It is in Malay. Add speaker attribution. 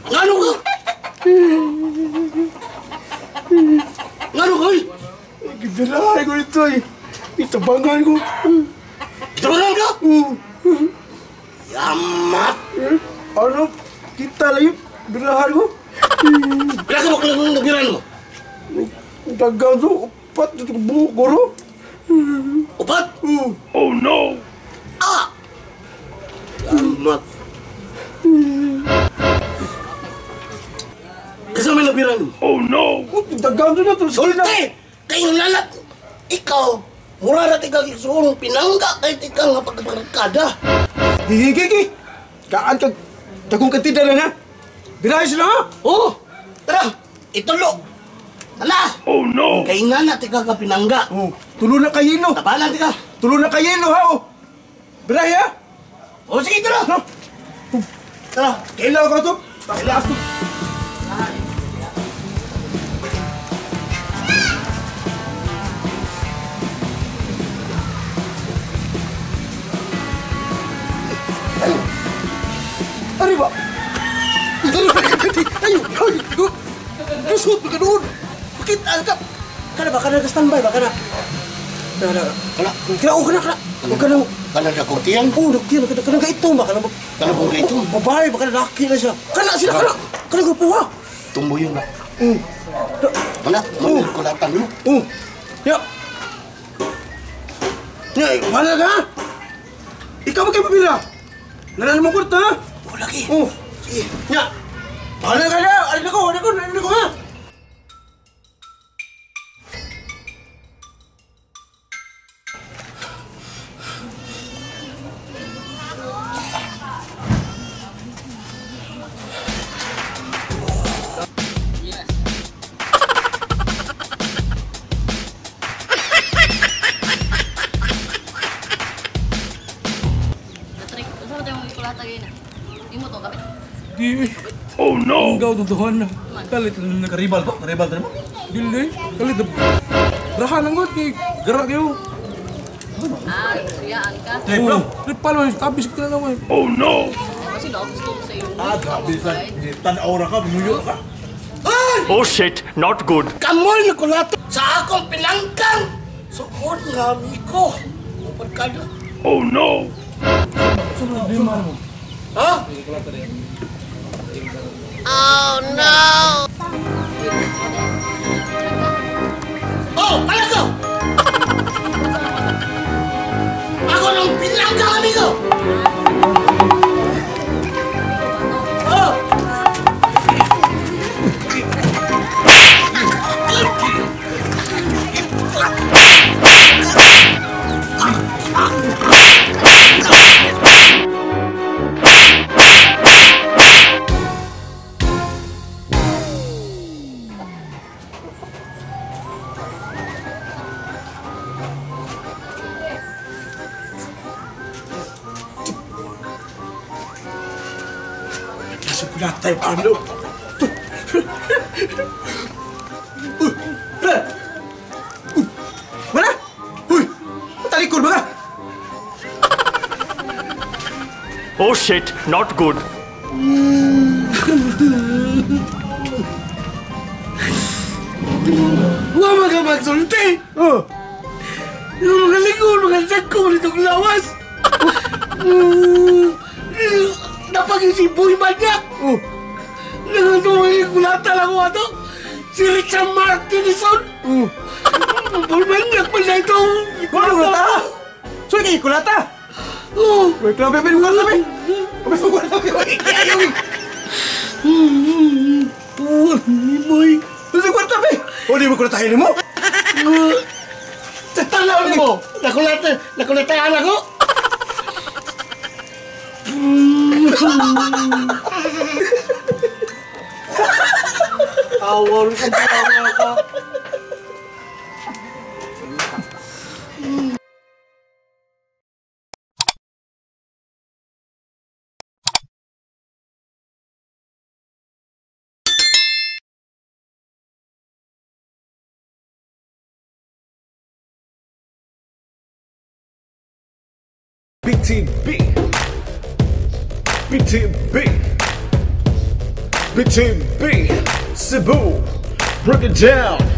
Speaker 1: Nganu ka? Nganu ka?
Speaker 2: Gidalahay ko nito eh. Itabangan ko.
Speaker 1: Itabangan ka? Yamat!
Speaker 2: Ano? Kita lagi birahan ko.
Speaker 1: Berasa mo kailangan nabiran mo?
Speaker 2: Dagang to. Upat dito ko buhok goro.
Speaker 1: Upat?
Speaker 3: Oh no!
Speaker 1: Ah! Yamat! Kasi may nabiran mo?
Speaker 3: Oh no!
Speaker 2: Dagang to na to.
Speaker 1: Sulti! Kayo nalat! Ikaw! Mura na tika kisuong pinangga kahit ikaw nga pagkabarkada.
Speaker 2: Gigi! Kaan ka. Dagong kantida na na. Birahay sila ha?
Speaker 1: Oh! Tara! Itulo! Hala!
Speaker 3: Oh no!
Speaker 1: Kayo nga na tika ka pinangga.
Speaker 2: Oh, tulo na kayino.
Speaker 1: Tapanan tika!
Speaker 2: Tulo na kayino ha oh. Birahay ha?
Speaker 1: O sige, tara!
Speaker 2: No.
Speaker 1: Tara!
Speaker 2: Kailangan ka to. Kailangan to. Ano ba? Ayo! Lusot ka doon! Bakit? Kana ba? Kana ka-standby ba? Kana?
Speaker 1: Kala!
Speaker 2: Kana! Kana!
Speaker 1: Kala na kong tiyang?
Speaker 2: Oo, nagkira. Kana ka ito ba? Kana ba?
Speaker 1: Kala kong ka ito?
Speaker 2: Babae ba? Kana laki na siya. Kana sila! Kana! Kana grupo ha!
Speaker 1: Tumbo yun na. Mana? Manil ko latang mo.
Speaker 2: Ya! Ya, mana ka? Ikaw ba kayo pabila? Nanan mo kurta ha?
Speaker 1: Oh, lagi.
Speaker 2: Sige. Ya! Ano ka na? Ano ko ha?
Speaker 3: Oh no!
Speaker 4: Ikaw tutuhan na. Kalit na nakaribal to. Karibal tayo mo? Dili. Kalit na. Rahan ang god kay gara kayo.
Speaker 5: Ah, siyaan ka.
Speaker 4: Trip lang. Trip pa lang. Kabis ka na naman.
Speaker 3: Oh no!
Speaker 5: Kasi daw gusto ko sa iyo.
Speaker 4: Kabis lang. Tan-aura ka. Bumuyo ka.
Speaker 3: Oh shit! Not good!
Speaker 1: Kamoy na kulata sa akong pinangkang! Sukod nga ko. Pagkada.
Speaker 3: Oh no!
Speaker 1: Ha? Oh no! Oh, pala ko! Ako nang pinangkang amigo! Oh!
Speaker 2: Sebelah type ando. Mana? Hui, talikod ba?
Speaker 3: Oh shit! Not good!
Speaker 1: Huwag mga magsulti! Yung mga lingkod, mga sakko nitong lawas! Napag-isipoy manyak! Nanganuhin kulata lang ko ato! Si Richard Martinson! Manyak pa na ito!
Speaker 2: Kulata! Soy kay kulata! Wait lang, bebe, lugar kami! Bebe, lugar kami! Kaya yung...
Speaker 1: Boy!
Speaker 2: Sa kwarta, be! O, di mo kulatahin mo?
Speaker 1: Tatalaw mo! Nakulatahan ako! Tawon ka ba ka?
Speaker 6: BTB, BTB, BTB, Cebu, break it down.